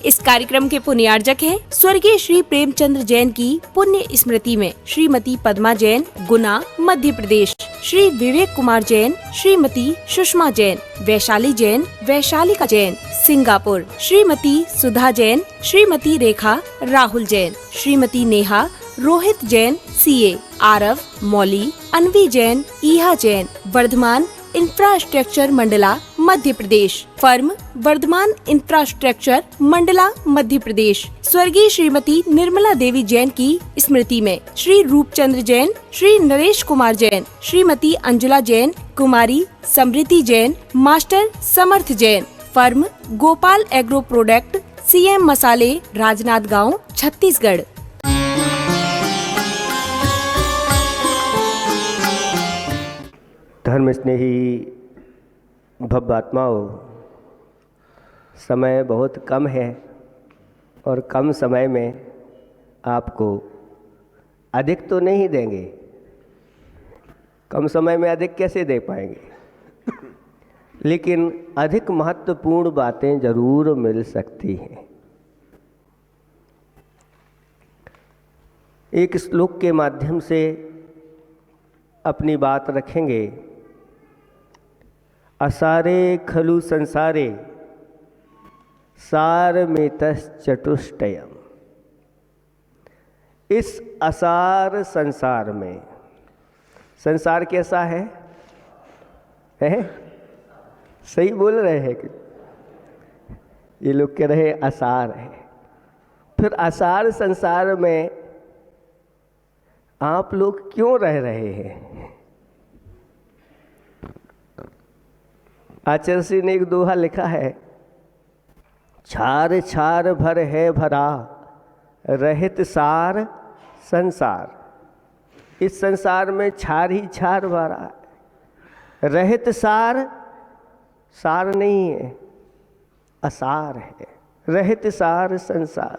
इस कार्यक्रम के पुण्यार्जक हैं स्वर्गीय श्री प्रेमचंद्र जैन की पुण्य स्मृति में श्रीमती पद्मा जैन, गुना, मध्य प्रदेश, श्री विवेक कुमार जैन, श्रीमती सुषमा जैन, वैशाली जैन, वैशालिका जैन, सिंगापुर, श्रीमती सुधा जैन, श्रीमती रेखा, राहुल जैन, श्रीमती नेहा, रोहित जैन, सीए, आरव, मौली, अनवी जैन, ईहा Jain, Varthaman infrastructure Mandla, Madhya Pradesh, firm Varthaman infrastructure Mandla, Madhya Pradesh, स्वर्गीय श्रीमती निर्मला देवी जैन की स्मृति में श्री रूपचंद्र जैन, श्री नरेश कुमार जैन, श्रीमती अंजुला जैन, कुमारी समृद्धि Jain, master Samarth Jain, firm Gopal agro product, CM मसाले, राजनांदगांव, छत्तीसगढ़। धर्म स्नेही भव्यात्माओं, समय बहुत कम है और कम समय में आपको अधिक तो नहीं देंगे। कम समय में अधिक कैसे दे पाएंगे, लेकिन अधिक महत्वपूर्ण बातें जरूर मिल सकती हैं। एक श्लोक के माध्यम से अपनी बात रखेंगे। असारे खलु संसारे सारमेतश्चतुष्टयम्। इस असार संसार में, संसार कैसा है? सही बोल रहे हैं कि ये लोग कह रहे असार है। फिर असार संसार में आप लोग क्यों रह रहे हैं? आचार्य श्री ने एक दोहा लिखा है, छार छार भर है भरा, रहित सार संसार। इस संसार में छार ही छार भरा है, रहित सार, सार नहीं है, असार है, रहित सार संसार।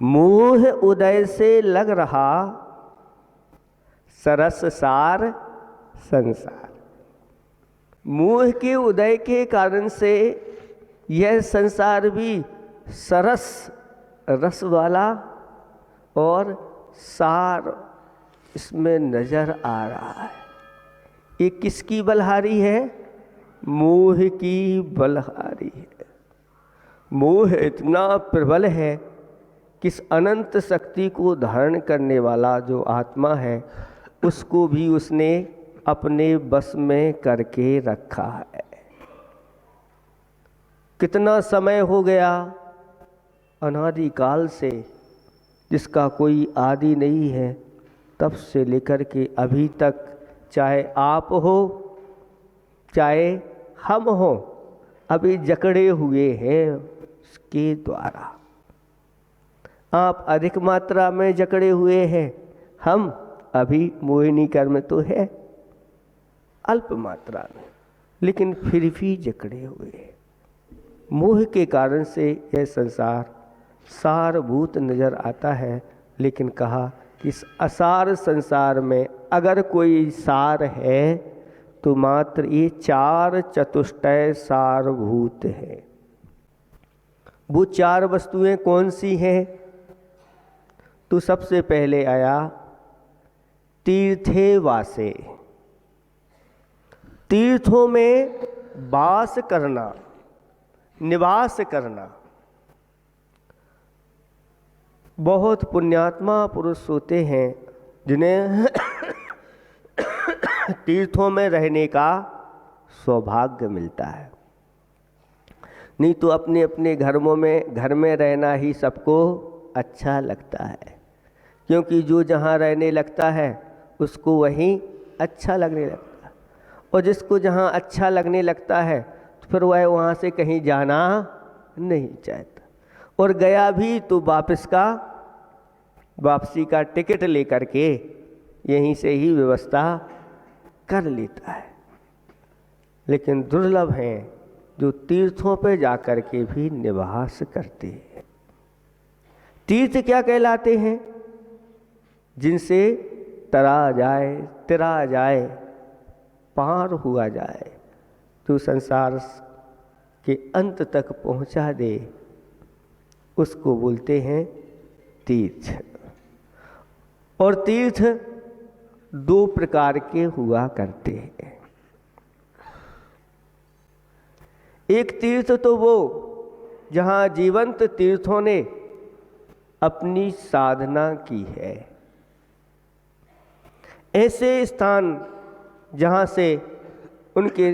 मोह उदय से लग रहा, सरस सार संसार। मोह के उदय के कारण से यह संसार भी सरस रस वाला और सार इसमें नजर आ रहा है। ये किसकी बलहारी है? मोह की बलहारी है। मोह इतना प्रबल है कि इस अनंत शक्ति को धारण करने वाला जो आत्मा है उसको भी उसने अपने बस में करके रखा है। कितना समय हो गया अनादि काल से, जिसका कोई आदि नहीं है, तब से लेकर के अभी तक, चाहे आप हो चाहे हम हो, अभी जकड़े हुए हैं उसके द्वारा। आप अधिक मात्रा में जकड़े हुए हैं, हम अभी मोहिनी कर्म तो है अल्प मात्रा में, लेकिन फिर भी जकड़े हुए हैं। मोह के कारण से यह संसार सारभूत नजर आता है। लेकिन कहा कि इस असार संसार में अगर कोई सार है तो मात्र ये चार चतुष्टय सारभूत है। वो चार वस्तुएं कौन सी हैं? तो सबसे पहले आया तीर्थे वासे। तीर्थों में वास करना, निवास करना। बहुत पुण्यात्मा पुरुष होते हैं जिन्हें तीर्थों में रहने का सौभाग्य मिलता है। नहीं तो अपने अपने घर में रहना ही सबको अच्छा लगता है, क्योंकि जो जहाँ रहने लगता है उसको वहीं अच्छा लगने लगता है। और जिसको जहाँ अच्छा लगने लगता है तो फिर वह वहाँ से कहीं जाना नहीं चाहता, और गया भी तो वापसी का टिकट लेकर के यहीं से ही व्यवस्था कर लेता है। लेकिन दुर्लभ हैं जो तीर्थों पर जाकर के भी निवास करते हैं। तीर्थ क्या कहलाते हैं? जिनसे तरा जाए, तिरा जाए, पार हुआ जाए, जो संसार के अंत तक पहुंचा दे, उसको बोलते हैं तीर्थ। और तीर्थ दो प्रकार के हुआ करते हैं। एक तीर्थ तो वो जहाँ जीवंत तीर्थों ने अपनी साधना की है, ऐसे स्थान जहाँ से उनके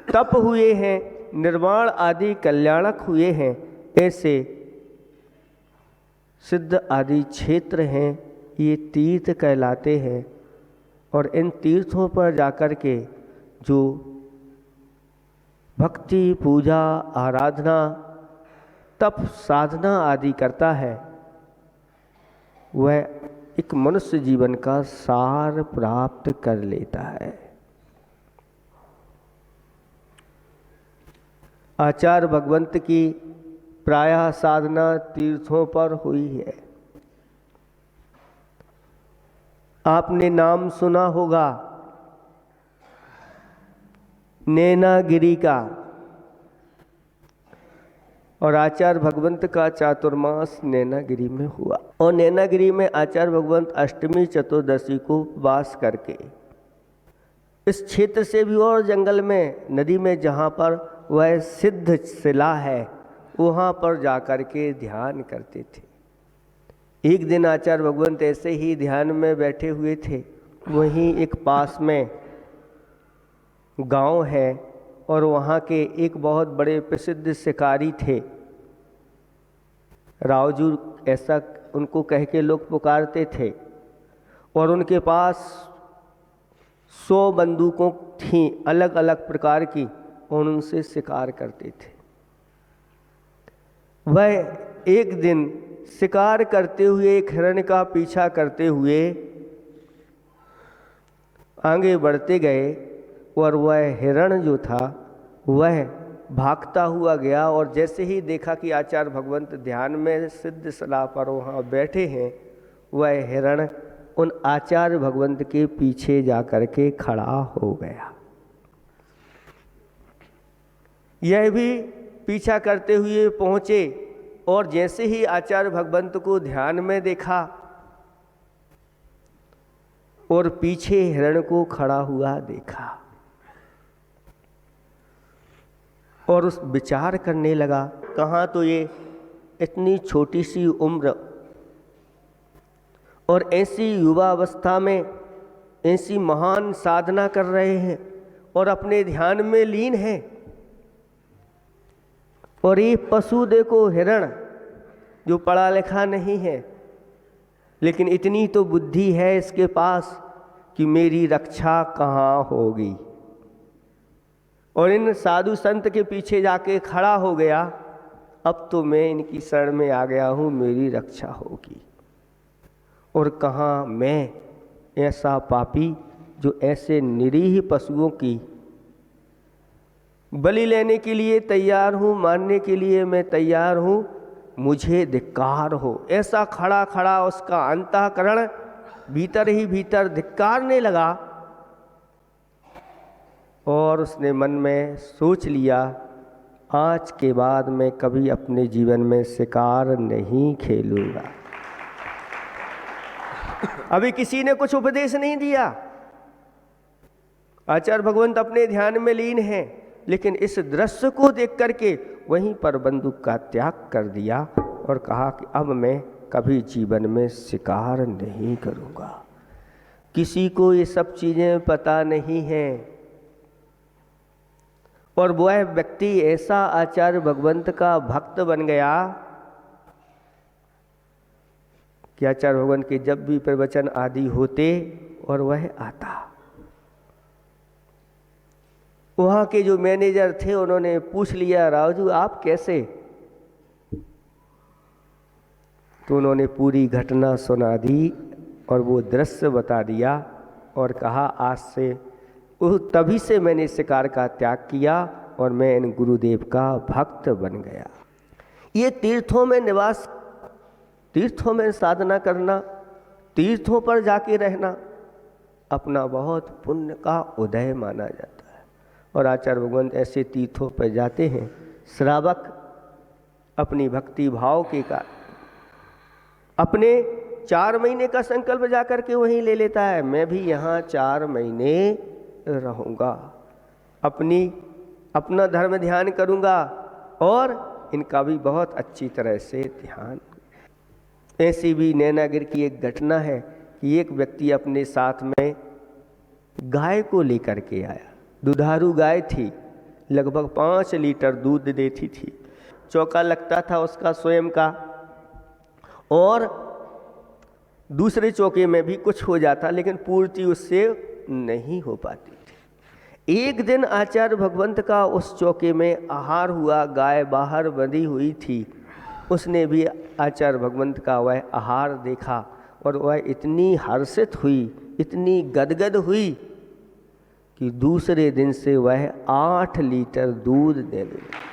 तप हुए हैं, निर्वाण आदि कल्याणक हुए हैं, ऐसे सिद्ध आदि क्षेत्र हैं, ये तीर्थ कहलाते हैं। और इन तीर्थों पर जाकर के जो भक्ति, पूजा, आराधना, तप, साधना आदि करता है, वह एक मनुष्य जीवन का सार प्राप्त कर लेता है। आचार्य भगवंत की प्रायः साधना तीर्थों पर हुई है। आपने नाम सुना होगा नैनागिरी का, और आचार्य भगवंत का चातुर्मास नैनागिरी में हुआ। और नैनागिरी में आचार्य भगवंत अष्टमी चतुर्दशी को वास करके इस क्षेत्र से भी और जंगल में, नदी में, जहाँ पर वह सिद्ध शिला है, वहाँ पर जाकर के ध्यान करते थे। एक दिन आचार्य भगवंत ऐसे ही ध्यान में बैठे हुए थे। वहीं एक पास में गांव है और वहाँ के एक बहुत बड़े प्रसिद्ध शिकारी थे, रावजू ऐसा उनको कह के लोग पुकारते थे। और उनके पास 100 बंदूकों थीं अलग अलग प्रकार की, और उनसे शिकार करते थे। वह एक दिन शिकार करते हुए एक हिरण का पीछा करते हुए आगे बढ़ते गए, और वह हिरण जो था वह भागता हुआ गया। और जैसे ही देखा कि आचार्य भगवंत ध्यान में सिद्ध शिला पर वहाँ बैठे हैं, वह हिरण उन आचार्य भगवंत के पीछे जाकर के खड़ा हो गया। यह भी पीछा करते हुए पहुँचे, और जैसे ही आचार्य भगवंत को ध्यान में देखा और पीछे हिरण को खड़ा हुआ देखा, और उस विचार करने लगा, कहाँ तो ये इतनी छोटी सी उम्र और ऐसी युवावस्था में ऐसी महान साधना कर रहे हैं और अपने ध्यान में लीन हैं, और ये पशु देखो, हिरण, जो पढ़ा लिखा नहीं है, लेकिन इतनी तो बुद्धि है इसके पास कि मेरी रक्षा कहाँ होगी। और इन साधु संत के पीछे जाके खड़ा हो गया, अब तो मैं इनकी शरण में आ गया हूँ, मेरी रक्षा होगी। और कहाँ मैं ऐसा पापी जो ऐसे निरीह पशुओं की बलि लेने के लिए तैयार हूँ, मारने के लिए मैं तैयार हूँ, मुझे धिक्कार हो। ऐसा खड़ा खड़ा उसका अंतःकरण भीतर ही भीतर धिक्कारने लगा, और उसने मन में सोच लिया, आज के बाद मैं कभी अपने जीवन में शिकार नहीं खेलूंगा। अभी किसी ने कुछ उपदेश नहीं दिया, आचार्य भगवंत अपने ध्यान में लीन हैं, लेकिन इस दृश्य को देख करके वहीं पर बंदूक का त्याग कर दिया और कहा कि अब मैं कभी जीवन में शिकार नहीं करूंगा। किसी को ये सब चीजें पता नहीं हैं, और वह व्यक्ति ऐसा आचार्य भगवंत का भक्त बन गया कि आचार्य भगवंत के जब भी प्रवचन आदि होते और वह आता, वहाँ के जो मैनेजर थे उन्होंने पूछ लिया, रावजू आप कैसे? तो उन्होंने पूरी घटना सुना दी और वो दृश्य बता दिया और कहा, आज से तभी से मैंने शिकार का त्याग किया और मैं इन गुरुदेव का भक्त बन गया। ये तीर्थों में निवास, तीर्थों में साधना करना, तीर्थों पर जाके रहना अपना बहुत पुण्य का उदय माना जाता है। और आचार्य भगवंत ऐसे तीर्थों पर जाते हैं। श्रावक अपनी भक्ति भाव के कारण अपने 4 महीने का संकल्प जा करके वहीं ले लेता है, मैं भी यहाँ 4 महीने रहूँगा, अपना धर्म ध्यान करूँगा और इनका भी बहुत अच्छी तरह से ध्यान। ऐसी भी नैनागिर की एक घटना है कि एक व्यक्ति अपने साथ में गाय को लेकर के आया। दुधारू गाय थी, लगभग 5 लीटर दूध देती थी। चौका लगता था उसका स्वयं का, और दूसरे चौके में भी कुछ हो जाता, लेकिन पूर्ति उससे नहीं हो पाती थी। एक दिन आचार्य भगवंत का उस चौके में आहार हुआ, गाय बाहर बंधी हुई थी। उसने भी आचार्य भगवंत का वह आहार देखा और वह इतनी हर्षित हुई, इतनी गदगद हुई कि दूसरे दिन से वह 8 लीटर दूध देने लगी।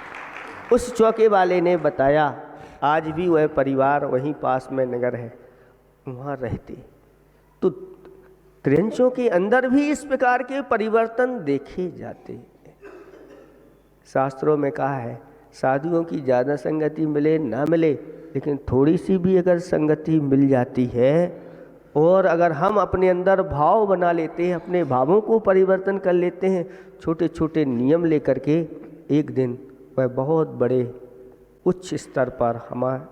उस चौके वाले ने बताया, आज भी वह परिवार वहीं पास में नगर है, वहाँ रहते। तो त्रियंचों के अंदर भी इस प्रकार के परिवर्तन देखे जाते हैं। शास्त्रों में कहा है, साधुओं की ज़्यादा संगति मिले ना मिले, लेकिन थोड़ी सी भी अगर संगति मिल जाती है और अगर हम अपने अंदर भाव बना लेते हैं, अपने भावों को परिवर्तन कर लेते हैं, छोटे छोटे नियम लेकर के, एक दिन वह बहुत बड़े उच्च स्तर पर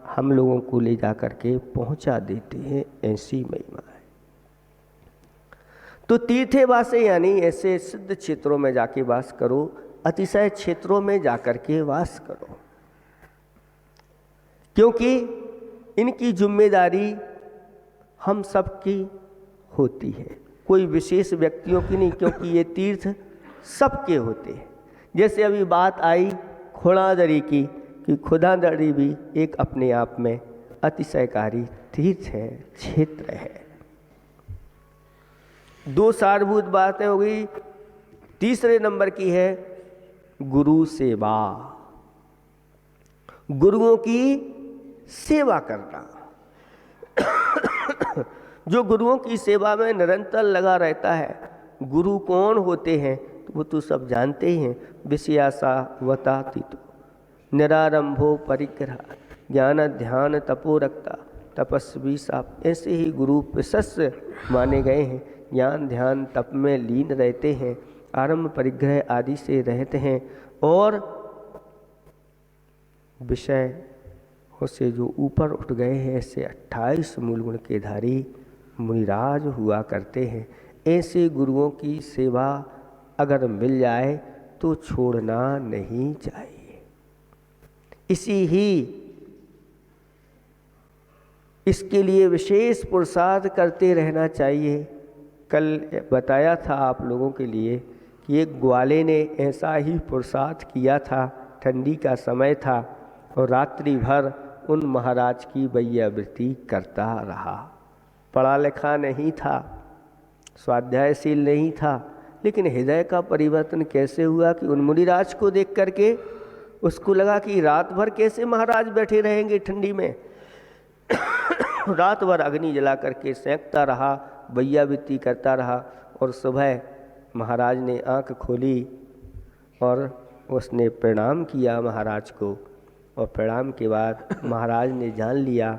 हम लोगों को ले जा कर के पहुँचा देते हैं। ऐसी महिमा है। तो तीर्थे वासे यानी ऐसे सिद्ध क्षेत्रों में जाके वास करो, अतिशय क्षेत्रों में जाकर के वास करो, क्योंकि इनकी जिम्मेदारी हम सबकी होती है, कोई विशेष व्यक्तियों की नहीं, क्योंकि ये तीर्थ सबके होते हैं। जैसे अभी बात आई खुड़ादरी की, कि खुड़ादरी भी एक अपने आप में अतिशयकारी तीर्थ है, क्षेत्र है। 2 सारभूत बातें हो गई। तीसरे नंबर की है गुरु सेवा, गुरुओं की सेवा करना। जो गुरुओं की सेवा में निरंतर लगा रहता है। गुरु कौन होते हैं वो तो सब जानते ही हैं। विषयासा वतातीतो निरारंभो परिग्रह ज्ञान ध्यान तपो रखता तपस्वी साप। ऐसे ही गुरु प्रशस्त माने गए हैं। ज्ञान ध्यान तप में लीन रहते हैं, आरंभ परिग्रह आदि से रहते हैं, और विषय से जो ऊपर उठ गए हैं, ऐसे 28 मूल गुण के धारी मुनिराज हुआ करते हैं। ऐसे गुरुओं की सेवा अगर मिल जाए तो छोड़ना नहीं चाहिए। इसके लिए विशेष पुरुषार्थ करते रहना चाहिए। कल बताया था आप लोगों के लिए कि एक ग्वाले ने ऐसा ही पुरुषार्थ किया था। ठंडी का समय था और रात्रि भर उन महाराज की वैयावृत्ति करता रहा। पढ़ा लिखा नहीं था, स्वाध्यायशील नहीं था, लेकिन हृदय का परिवर्तन कैसे हुआ कि उन मुनिराज को देख करके उसको लगा कि रात भर कैसे महाराज बैठे रहेंगे ठंडी में। रात भर अग्नि जला करके सेंकता रहा, वैयावृत्ति करता रहा, और सुबह महाराज ने आंख खोली और उसने प्रणाम किया महाराज को, और प्रणाम के बाद महाराज ने जान लिया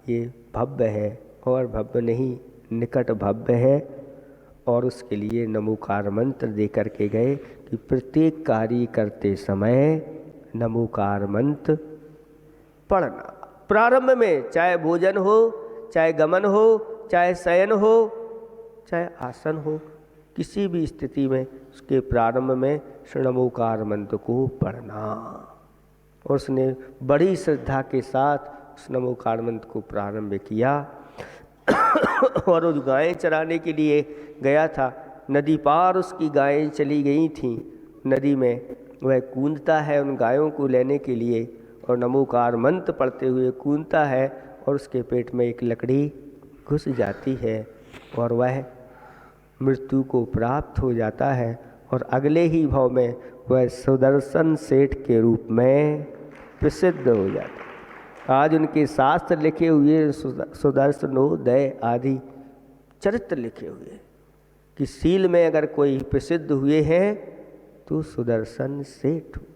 ये भव्य है और भव्य नहीं निकट भव्य है, और उसके लिए नमोकार मंत्र दे करके गए कि प्रत्येक कार्य करते समय नमोकार मंत्र पढ़ना। प्रारंभ में चाहे भोजन हो, चाहे गमन हो, चाहे शयन हो, चाहे आसन हो, किसी भी स्थिति में उसके प्रारंभ में नमोकार मंत्र को पढ़ना। और उसने बड़ी श्रद्धा के साथ उस नमोकार मंत्र को प्रारंभ किया। और उस गायें चराने के लिए गया था, नदी पार उसकी गायें चली गई थीं। नदी में वह कूदता है उन गायों को लेने के लिए, और नमोकार मंत्र पढ़ते हुए कूदता है, और उसके पेट में एक लकड़ी घुस जाती है और वह मृत्यु को प्राप्त हो जाता है। और अगले ही भाव में वह सुदर्शन सेठ के रूप में प्रसिद्ध हो जाता है। आज उनके शास्त्र लिखे हुए, सुदर्शनोदय आदि चरित्र लिखे हुए कि सील में अगर कोई प्रसिद्ध हुए हैं तो सुदर्शन सेठ हुए।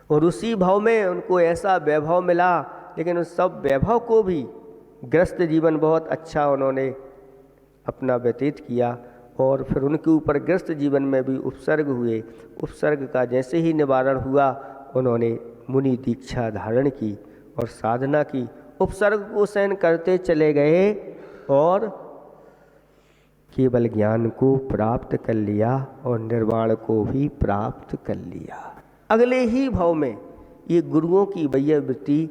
और उसी भाव में उनको ऐसा वैभव मिला, लेकिन उस सब वैभव को भी गृहस्थ जीवन बहुत अच्छा उन्होंने अपना व्यतीत किया और फिर उनके ऊपर गृहस्थ जीवन में भी उपसर्ग हुए। उपसर्ग का जैसे ही निवारण हुआ उन्होंने मुनि दीक्षा धारण की और साधना की। उपसर्ग को सहन करते चले गए और केवल ज्ञान को प्राप्त कर लिया और निर्वाण को भी प्राप्त कर लिया। अगले ही भाव में ये गुरुओं की वैयवृत्ति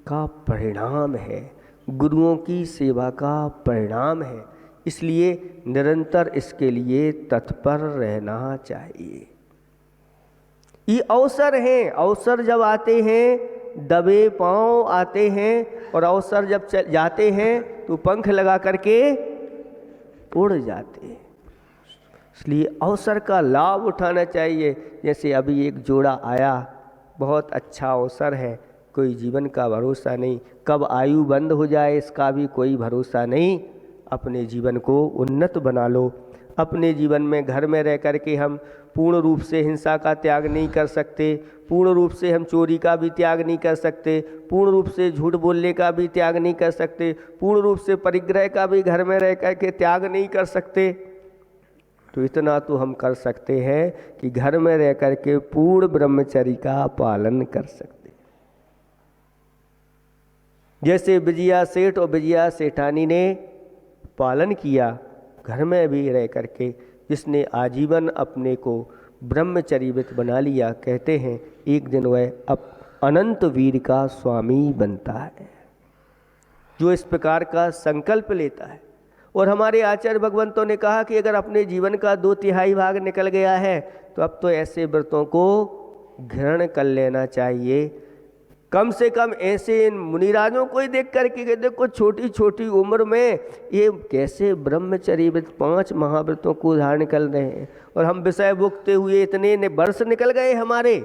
का परिणाम है, गुरुओं की सेवा का परिणाम है। इसलिए निरंतर इसके लिए तत्पर रहना चाहिए। ये अवसर हैं, अवसर जब आते हैं दबे पांव आते हैं और अवसर जब जाते हैं तो पंख लगा करके उड़ जाते हैं। इसलिए अवसर का लाभ उठाना चाहिए। जैसे अभी एक जोड़ा आया, बहुत अच्छा अवसर है, कोई जीवन का भरोसा नहीं, कब आयु बंद हो जाए इसका भी कोई भरोसा नहीं। अपने जीवन को उन्नत बना लो। अपने जीवन में घर में रह कर के हम पूर्ण रूप से हिंसा का त्याग नहीं कर सकते, पूर्ण रूप से हम चोरी का भी त्याग नहीं कर सकते, पूर्ण रूप से झूठ बोलने का भी त्याग नहीं कर सकते, पूर्ण रूप से परिग्रह का भी घर में रह कर के त्याग नहीं कर सकते। तो इतना तो हम कर सकते हैं कि घर में रह कर के पूर्ण ब्रह्मचर्य का पालन कर सकते। जैसे विजया सेठ और विजया सेठानी ने पालन किया घर में भी रह करके, जिसने आजीवन अपने को ब्रह्मचर्यवित बना लिया, कहते हैं एक दिन वह अब अनंत वीर का स्वामी बनता है, जो इस प्रकार का संकल्प लेता है। और हमारे आचार्य भगवंतों ने कहा कि अगर अपने जीवन का 2/3 भाग निकल गया है तो अब तो ऐसे व्रतों को ग्रहण कर लेना चाहिए। कम से कम ऐसे मुनिराजों को ही देख करके देखो, छोटी छोटी उम्र में ये कैसे ब्रह्मचर्यवित 5 महाव्रतों को धारण कर रहे हैं। और हम विषय भुगते हुए इतने वर्ष निकल गए हमारे,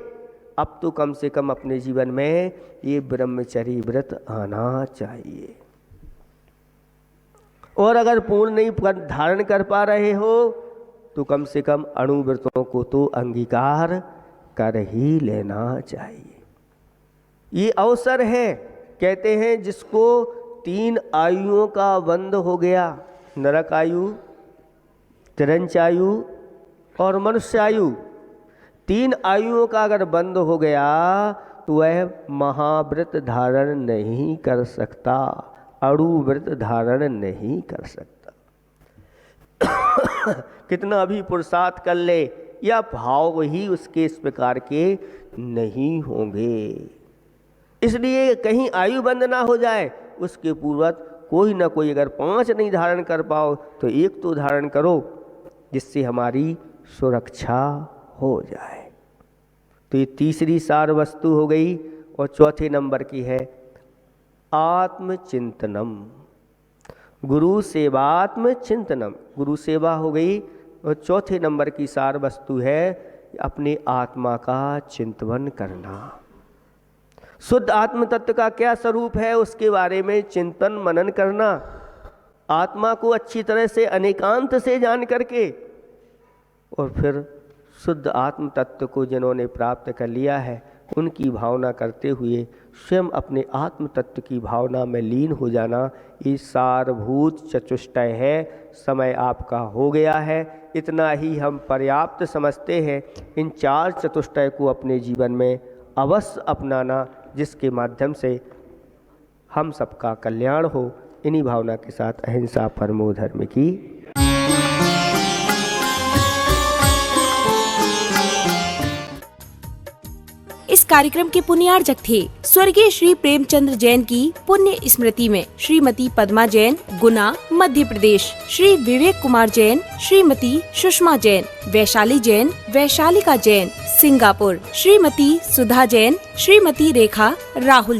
अब तो कम से कम अपने जीवन में ये ब्रह्मचर्य व्रत आना चाहिए। और अगर पूर्ण नहीं धारण कर पा रहे हो तो कम से कम अणुव्रतों को तो अंगीकार कर ही लेना चाहिए। ये अवसर है, कहते हैं जिसको 3 आयुओं का बंध हो गया, नरक आयु, तिरंच आयु और मनुष्य आयु, 3 आयुओं का अगर बंध हो गया तो वह महाव्रत धारण नहीं कर सकता, अणुव्रत धारण नहीं कर सकता। कितना भी पुरुषार्थ कर ले या भाव ही उसके इस प्रकार के नहीं होंगे। इसलिए कहीं आयु बंद ना हो जाए, उसके पूर्वत कोई ना कोई अगर 5 नहीं धारण कर पाओ तो 1 तो धारण करो, जिससे हमारी सुरक्षा हो जाए। तो ये तीसरी सार वस्तु हो गई। और चौथे नंबर की है आत्मचिंतनम, गुरु सेवात्म चिंतनम। गुरु सेवा हो गई। और चौथे नंबर की सार वस्तु है अपने आत्मा का चिंतन करना। शुद्ध आत्म तत्व का क्या स्वरूप है उसके बारे में चिंतन मनन करना, आत्मा को अच्छी तरह से अनेकांत से जान करके, और फिर शुद्ध आत्म तत्व को जिन्होंने प्राप्त कर लिया है उनकी भावना करते हुए स्वयं अपने आत्म तत्व की भावना में लीन हो जाना, ये सारभूत चतुष्टय है। समय आपका हो गया है, इतना ही हम पर्याप्त समझते हैं। इन 4 चतुष्टय को अपने जीवन में अवश्य अपनाना, जिसके माध्यम से हम सबका कल्याण हो। इन्हीं भावना के साथ अहिंसा परमो धर्म की। इस कार्यक्रम के पुण्यार्जक थे स्वर्गीय श्री प्रेमचंद्र जैन की पुण्य स्मृति में श्रीमती पद्मा जैन, गुना, मध्य प्रदेश, श्री विवेक कुमार जैन, श्रीमती सुषमा जैन, वैशाली जैन, वैशालिका जैन, सिंगापुर, श्रीमती सुधा जैन, श्रीमती रेखा राहुल जैन।